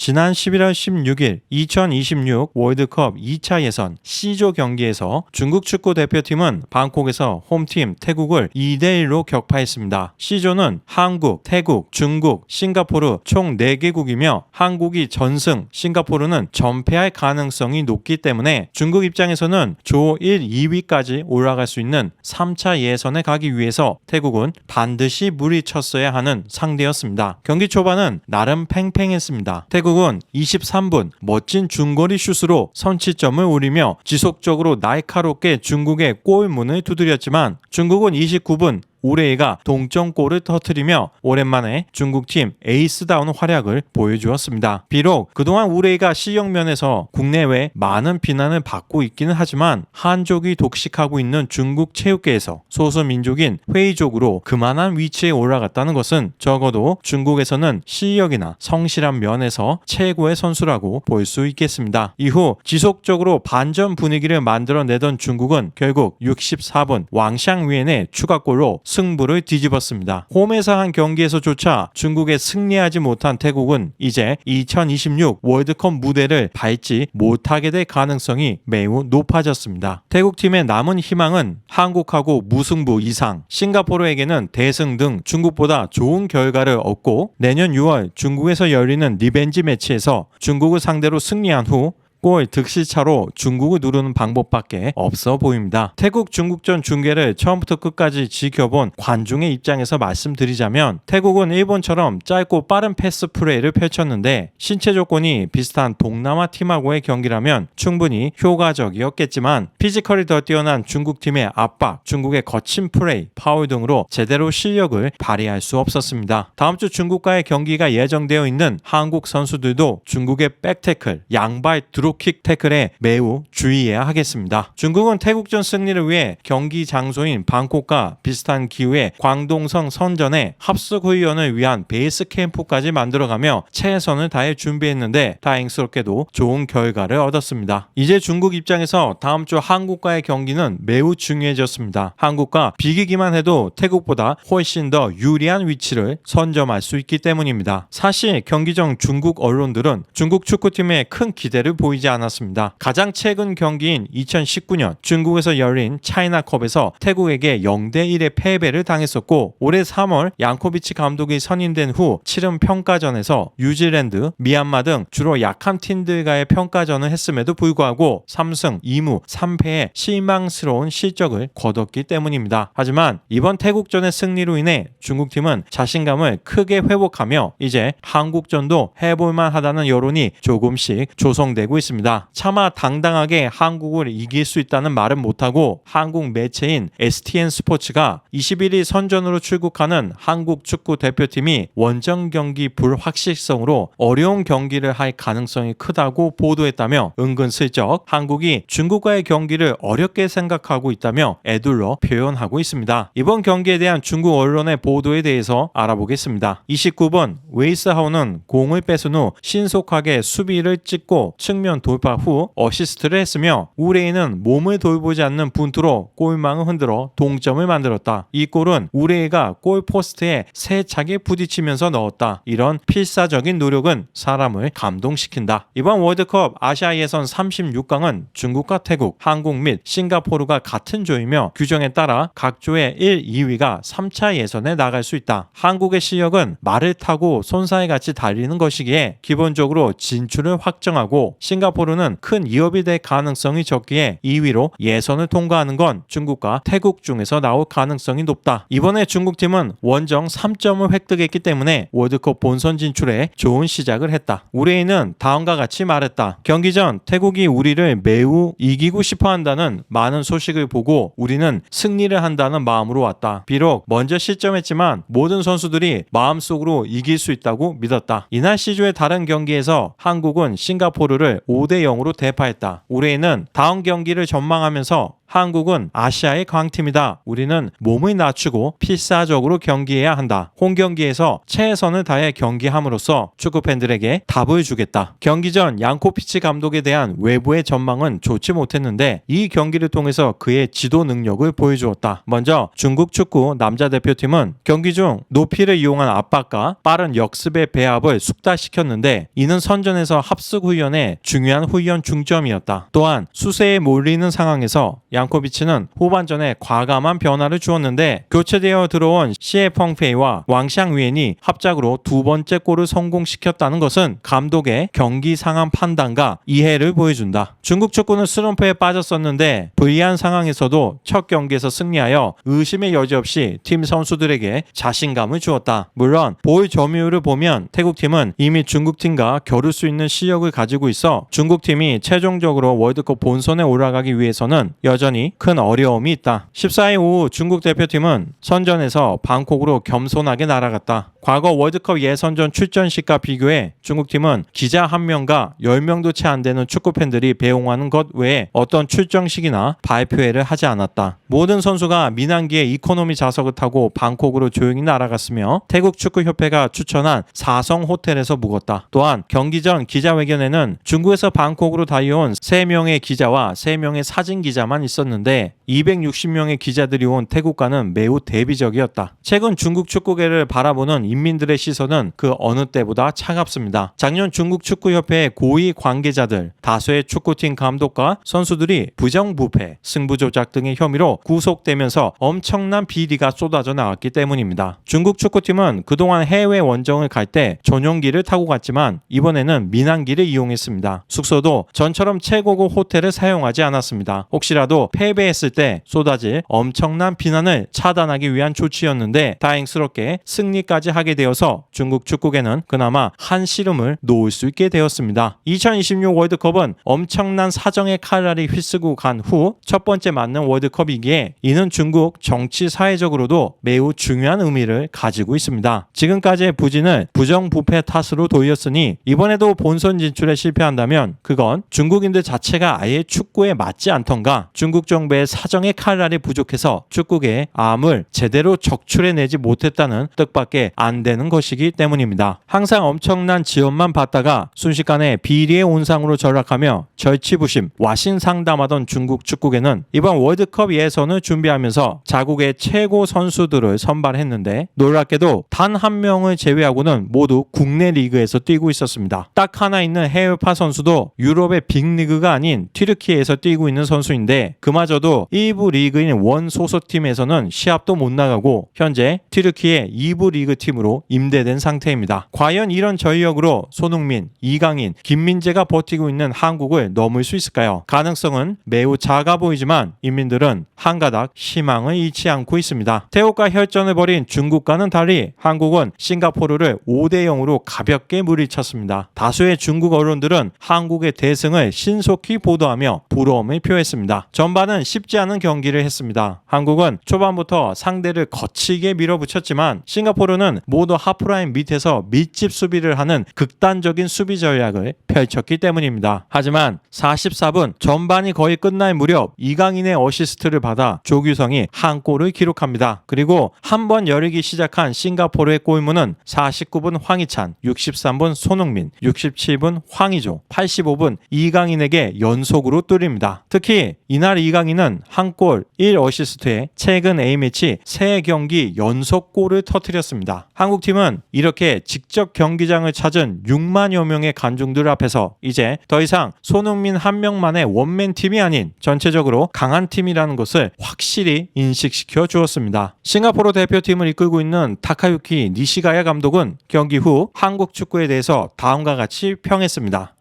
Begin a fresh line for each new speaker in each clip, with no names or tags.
지난 11월 16일 2026 월드컵 2차 예선 C조 경기에서 중국 축구 대표팀은 방콕에서 홈팀 태국을 2대1로 격파했습니다. C조는 한국, 태국, 중국, 싱가포르 총 4개국이며 한국이 전승, 싱가포르는 전패할 가능성이 높기 때문에 중국 입장에서는 조 1, 2위까지 올라갈 수 있는 3차 예선에 가기 위해서 태국은 반드시 물리쳤어야 하는 상대였습니다. 경기 초반은 나름 팽팽했습니다. 태국은 23분 멋진 중거리 슛으로 선취점을 올리며 지속적으로 날카롭게 중국의 골문을 두드렸지만 중국은 29분 우레이가 동점골을 터뜨리며 오랜만에 중국팀 에이스다운 활약을 보여주었습니다. 비록 그동안 우레이가 C형면에서 국내외 많은 비난을 받고 있기는 하지만 한족이 독식하고 있는 중국 체육계에서 소수민족인 회의족으로 그만한 위치에 올라갔다는 것은 적어도 중국에서는 실력이나 성실한 면에서 최고의 선수라고 볼 수 있겠습니다. 이후 지속적으로 반전 분위기를 만들어내던 중국은 결국 64분 왕샹위엔의 추가골로 승부를 뒤집었습니다. 홈에서 한 경기에서조차 중국에 승리하지 못한 태국은 이제 2026 월드컵 무대를 밟지 못하게 될 가능성이 매우 높아졌습니다. 태국팀의 남은 희망은 한국하고 무승부 이상, 싱가포르에게는 대승 등 중국보다 좋은 결과를 얻고 내년 6월 중국에서 열리는 리벤지 매치에서 중국을 상대로 승리한 후 골 득실차로 중국을 누르는 방법밖에 없어 보입니다. 태국 중국전 중계를 처음부터 끝까지 지켜본 관중의 입장에서 말씀드리자면 태국은 일본처럼 짧고 빠른 패스 플레이를 펼쳤는데 신체 조건이 비슷한 동남아 팀하고의 경기라면 충분히 효과적이었겠지만 피지컬이 더 뛰어난 중국팀의 압박, 중국의 거친 플레이, 파울 등으로 제대로 실력을 발휘할 수 없었습니다. 다음 주 중국과의 경기가 예정되어 있는 한국 선수들도 중국의 백태클, 양발 드롭 킥 태클에 매우 주의해야 하겠습니다. 중국은 태국전 승리를 위해 경기 장소인 방콕과 비슷한 기후의 광동성 선전에 합숙훈련을 위한 베이스 캠프까지 만들어가며 최선을 다해 준비했는데 다행스럽게도 좋은 결과를 얻었습니다. 이제 중국 입장에서 다음 주 한국과의 경기는 매우 중요해졌습니다. 한국과 비기기만 해도 태국보다 훨씬 더 유리한 위치를 선점할 수 있기 때문입니다. 사실 경기 전 중국 언론들은 중국 축구팀에 큰 기대를 보이지 않았습니다. 가장 최근 경기인 2019년 중국에서 열린 차이나컵에서 태국에게 0대1의 패배를 당했었고 올해 3월 양코비치 감독이 선임된 후 치른 평가전에서 뉴질랜드, 미얀마 등 주로 약한 팀들과의 평가전을 했음에도 불구하고 3승 2무 3패의 실망스러운 실적을 거뒀기 때문입니다. 하지만 이번 태국전의 승리로 인해 중국팀은 자신감을 크게 회복하며 이제 한국전도 해볼만 하다는 여론이 조금씩 조성되고 있습니다. 차마 당당하게 한국을 이길 수 있다는 말은 못하고 한국 매체인 STN 스포츠가 21일 선전으로 출국하는 한국 축구 대표팀이 원정 경기 불확실성으로 어려운 경기를 할 가능성이 크다고 보도했다며 은근슬쩍 한국이 중국과의 경기를 어렵게 생각하고 있다며 애둘러 표현하고 있습니다. 이번 경기에 대한 중국 언론의 보도에 대해서 알아보겠습니다. 29번 웨이스하우는 공을 뺏은 후 신속하게 수비를 찍고 측면 돌파 후 어시스트를 했으며 우레이는 몸을 돌보지 않는 분투로 골망을 흔들어 동점을 만들었다. 이 골은 우레이가 골포스트에 세차게 부딪히면서 넣었다. 이런 필사적인 노력은 사람을 감동시킨다. 이번 월드컵 아시아 예선 36강은 중국과 태국, 한국 및 싱가포르가 같은 조이며 규정에 따라 각 조의 1, 2위가 3차 예선에 나갈 수 있다. 한국의 실력은 말을 타고 손사래같이 달리는 것이기에 기본적으로 진출을 확정하고 싱가포르는 큰 위협이 될 가능성이 적기에 2위로 예선을 통과하는 건 중국과 태국 중에서 나올 가능성이 높다. 이번에 중국팀은 원정 3점을 획득했기 때문에 월드컵 본선 진출에 좋은 시작을 했다. 우레이는 다음과 같이 말했다. 경기 전 태국이 우리를 매우 이기고 싶어 한다는 많은 소식을 보고 우리는 승리를 한다는 마음으로 왔다. 비록 먼저 실점했지만 모든 선수들이 마음속으로 이길 수 있다고 믿었다. 이날 C조의 다른 경기에서 한국은 싱가포르를 5대0으로 대파했다. 우레이는 다음 경기를 전망하면서 한국은 아시아의 강팀이다. 우리는 몸을 낮추고 필사적으로 경기해야 한다. 홈 경기에서 최선을 다해 경기함으로써 축구 팬들에게 답을 주겠다. 경기 전 양코비치 감독에 대한 외부의 전망은 좋지 못했는데 이 경기를 통해서 그의 지도 능력을 보여주었다. 먼저 중국 축구 남자 대표팀은 경기 중 높이를 이용한 압박과 빠른 역습의 배합을 숙달시켰는데 이는 선전에서 합숙 훈련의 중요한 훈련 중점이었다. 또한 수세에 몰리는 상황에서 양코비치는 후반전에 과감한 변화를 주었는데 교체되어 들어온 시에펑페이와 왕샹위엔이 합작으로 두 번째 골을 성공시켰다는 것은 감독의 경기 상황 판단과 이해를 보여준다. 중국 축구는 슬럼프에 빠졌었는데 불리한 상황에서도 첫 경기에서 승리하여 의심의 여지 없이 팀 선수들에게 자신감을 주었다. 물론 볼 점유율을 보면 태국팀은 이미 중국팀과 겨룰 수 있는 실력을 가지고 있어 중국팀이 최종적으로 월드컵 본선에 올라가기 위해서는 여전히 큰 어려움이 있다. 14일 오후 중국 대표팀은 선전에서 방콕으로 겸손하게 날아갔다. 과거 월드컵 예선전 출전식과 비교해 중국팀은 기자 1명과 10명도 채 안 되는 축구팬들이 배웅하는 것 외에 어떤 출정식이나 발표회를 하지 않았다. 모든 선수가 민항기의 이코노미 좌석을 타고 방콕으로 조용히 날아갔으며 태국 축구협회가 추천한 4성 호텔에서 묵었다. 또한 경기 전 기자회견에는 중국에서 방콕으로 달려온 3명의 기자와 3명의 사진 기자만 있었는데 260명의 기자들이 온 태국과는 매우 대비적이었다. 최근 중국 축구계를 바라보는 인민들의 시선은 그 어느 때보다 차갑습니다. 작년 중국 축구협회의 고위 관계자들, 다수의 축구팀 감독과 선수들이 부정부패, 승부조작 등의 혐의로 구속되면서 엄청난 비리가 쏟아져 나왔기 때문입니다. 중국 축구팀은 그동안 해외 원정을 갈 때 전용기를 타고 갔지만 이번에는 민항기를 이용했습니다. 숙소도 전처럼 최고급 호텔을 사용하지 않았습니다. 혹시라도 패배했을 때 쏟아질 엄청난 비난을 차단하기 위한 조치였는데 다행스럽게 승리까지 하게 되어서 중국 축구계는 그나마 한시름을 놓을 수 있게 되었습니다. 2026 월드컵은 엄청난 사정의 칼날이 휘쓰고 간 후 첫 번째 맞는 월드컵이기에 이는 중국 정치 사회적으로도 매우 중요한 의미를 가지고 있습니다. 지금까지의 부진을 부정부패 탓으로 돌렸으니 이번에도 본선 진출에 실패한다면 그건 중국인들 자체가 아예 축구에 맞지 않던가 중국 정부의 사정의 칼날이 부족해서 축구계에 암을 제대로 적출해내지 못했다는 뜻밖에 안 되는 것이기 때문입니다. 항상 엄청난 지원만 받다가 순식간에 비리의 온상으로 전락하며 절치부심, 와신상담하던 중국 축구계는 이번 월드컵 예선을 준비하면서 자국의 최고 선수들을 선발했는데 놀랍게도 단 한 명을 제외하고는 모두 국내 리그에서 뛰고 있었습니다. 딱 하나 있는 해외파 선수도 유럽의 빅리그가 아닌 튀르키예에서 뛰고 있는 선수인데 그마저도 1부 리그인 원 소속팀에서는 시합도 못 나가고 현재 튀르키예 2부 리그 팀으로 임대된 상태입니다. 과연 이런 전력으로 손흥민, 이강인, 김민재가 버티고 있는 한국을 넘을 수 있을까요? 가능성은 매우 작아 보이지만 인민들은 한가닥 희망을 잃지 않고 있습니다. 태국과 혈전을 벌인 중국과는 달리 한국은 싱가포르를 5대0으로 가볍게 물리쳤습니다. 다수의 중국 언론들은 한국의 대승을 신속히 보도하며 부러움을 표했습니다. 전반은 쉽지 않은 경기를 했습니다. 한국은 초반부터 상대를 거치게 밀어붙였지만 싱가포르는 모두 하프라인 밑에서 밀집 수비를 하는 극단적인 수비 전략을 펼쳤기 때문입니다. 하지만 44분 전반이 거의 끝날 무렵 이강인의 어시스트를 받아 조규성이 한 골을 기록합니다. 그리고 한 번 열리기 시작한 싱가포르의 골문은 49분 황희찬, 63분 손흥민, 67분 황의조, 85분 이강인에게 연속으로 뚫립니다. 특히 이날 이강인은 한 골 1어시스트에 최근 A매치 3경기 연속 골을 터뜨렸습니다. 한국팀은 이렇게 직접 경기장을 찾은 6만여 명의 관중들 앞에서 이제 더 이상 손흥민 한 명만의 원맨팀이 아닌 전체적으로 강한 팀이라는 것을 확실히 인식시켜 주었습니다. 싱가포르 대표팀을 이끌고 있는 타카유키 니시가야 감독은 경기 후 한국 축구에 대해서 다음과 같이 평했습니다.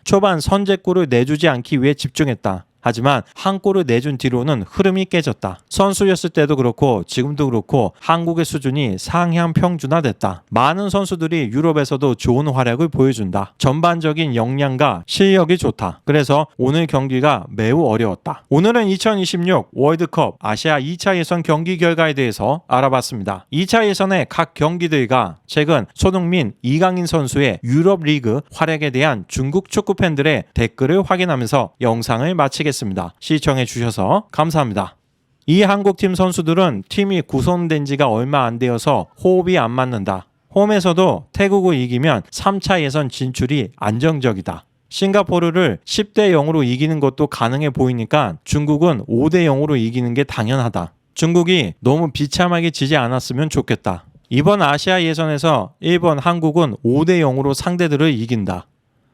초반 선제골을 내주지 않기 위해 집중했다. 하지만 한 골을 내준 뒤로는 흐름이 깨졌다. 선수였을 때도 그렇고 지금도 그렇고 한국의 수준이 상향 평준화됐다. 많은 선수들이 유럽에서도 좋은 활약을 보여준다. 전반적인 역량과 실력이 좋다. 그래서 오늘 경기가 매우 어려웠다. 오늘은 2026 월드컵 아시아 2차 예선 경기 결과에 대해서 알아봤습니다. 2차 예선의 각 경기들과 최근 손흥민, 이강인 선수의 유럽 리그 활약에 대한 중국 축구 팬들의 댓글을 확인하면서 영상을 마치겠습니다. 하겠습니다. 시청해 주셔서 감사합니다. 이 한국팀 선수들은 팀이 구성된 지가 얼마 안 되어서 호흡이 안 맞는다. 홈에서도 태국을 이기면 3차 예선 진출이 안정적이다. 싱가포르를 10대 0으로 이기는 것도 가능해 보이니까 중국은 5대 0으로 이기는 게 당연하다. 중국이 너무 비참하게 지지 않았으면 좋겠다. 이번 아시아 예선에서 일본, 한국은 5대 0으로 상대들을 이긴다.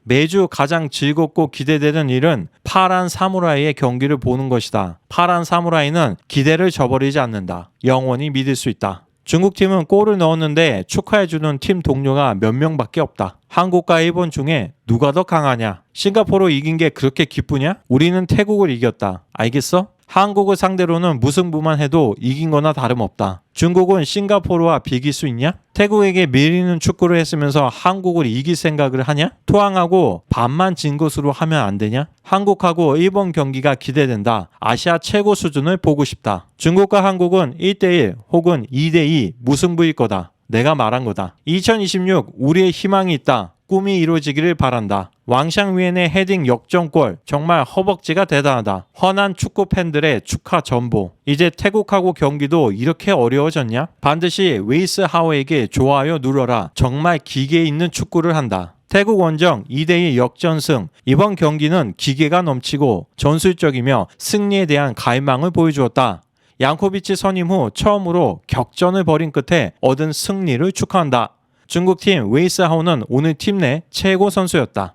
매주 가장 즐겁고 기대되는 일은 파란 사무라이의 경기를 보는 것이다. 파란 사무라이는 기대를 저버리지 않는다. 영원히 믿을 수 있다. 중국팀은 골을 넣었는데 축하해주는 팀 동료가 몇 명밖에 없다. 한국과 일본 중에 누가 더 강하냐? 싱가포르 이긴 게 그렇게 기쁘냐? 우리는 태국을 이겼다. 알겠어? 한국을 상대로는 무승부만 해도 이긴 거나 다름없다. 중국은 싱가포르와 비길 수 있냐? 태국에게 밀리는 축구를 했으면서 한국을 이길 생각을 하냐? 토항하고 반만 진 것으로 하면 안 되냐? 한국하고 일본 경기가 기대된다. 아시아 최고 수준을 보고 싶다. 중국과 한국은 1대1 혹은 2대2 무승부일 거다. 내가 말한 거다. 2026 우리의 희망이 있다. 꿈이 이루어지기를 바란다. 왕샹위엔의 헤딩 역전골 정말 허벅지가 대단하다. 헌한 축구 팬들의 축하 전보. 이제 태국하고 경기도 이렇게 어려워졌냐? 반드시 웨이스 하워에게 좋아요 눌러라. 정말 기계 있는 축구를 한다. 태국 원정 2대2 역전승. 이번 경기는 기계가 넘치고 전술적이며 승리에 대한 갈망을 보여주었다. 양코비치 선임 후 처음으로 격전을 벌인 끝에 얻은 승리를 축하한다. 중국팀 웨이스 하오는 오늘 팀 내 최고 선수였다.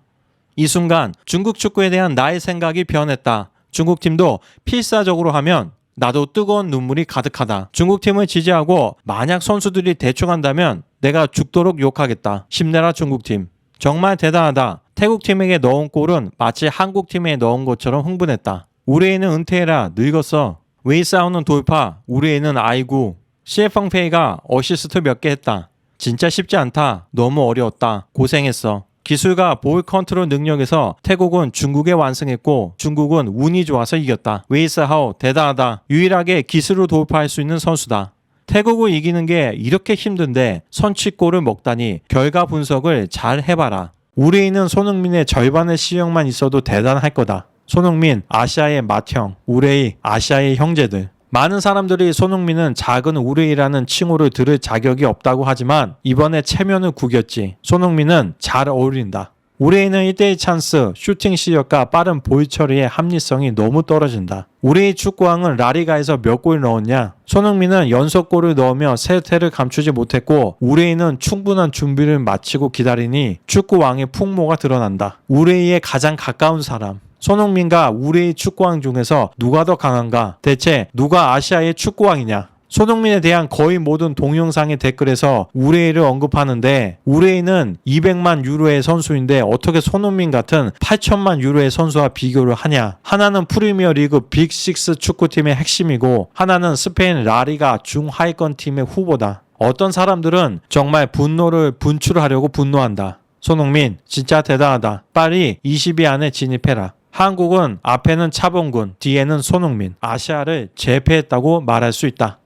이 순간 중국 축구에 대한 나의 생각이 변했다. 중국팀도 필사적으로 하면 나도 뜨거운 눈물이 가득하다. 중국팀을 지지하고 만약 선수들이 대충 한다면 내가 죽도록 욕하겠다. 힘내라 중국팀. 정말 대단하다. 태국팀에게 넣은 골은 마치 한국팀에 넣은 것처럼 흥분했다. 우리 애는 은퇴해라. 늙었어. 웨이스 하오는 돌파. 우리 애는 아이고. 시에펑페이가 어시스트 몇 개 했다. 진짜 쉽지 않다. 너무 어려웠다. 고생했어. 기술과 볼 컨트롤 능력에서 태국은 중국에 완승했고 중국은 운이 좋아서 이겼다. 웨이스 하오 대단하다. 유일하게 기술로 돌파할 수 있는 선수다. 태국을 이기는 게 이렇게 힘든데 선취골을 먹다니 결과 분석을 잘 해봐라. 우레이는 손흥민의 절반의 실력만 있어도 대단할 거다. 손흥민 아시아의 맏형, 우레이 아시아의 형제들. 많은 사람들이 손흥민은 작은 우레이라는 칭호를 들을 자격이 없다고 하지만 이번에 체면을 구겼지. 손흥민은 잘 어울린다. 우레이는 1대1 찬스, 슈팅 실력과 빠른 볼 처리의 합리성이 너무 떨어진다. 우레이 축구왕은 라리가에서 몇 골 넣었냐? 손흥민은 연속골을 넣으며 세태를 감추지 못했고 우레이는 충분한 준비를 마치고 기다리니 축구왕의 풍모가 드러난다. 우레이의 가장 가까운 사람. 손흥민과 우레이 축구왕 중에서 누가 더 강한가? 대체 누가 아시아의 축구왕이냐? 손흥민에 대한 거의 모든 동영상의 댓글에서 우레이를 언급하는데 우레이는 200만 유로의 선수인데 어떻게 손흥민 같은 8천만 유로의 선수와 비교를 하냐? 하나는 프리미어리그 빅6 축구팀의 핵심이고 하나는 스페인 라리가 중하위권 팀의 후보다. 어떤 사람들은 정말 분노를 분출하려고 분노한다. 손흥민 진짜 대단하다. 빨리 20위 안에 진입해라. 한국은 앞에는 차범근, 뒤에는 손흥민, 아시아를 제패했다고 말할 수 있다.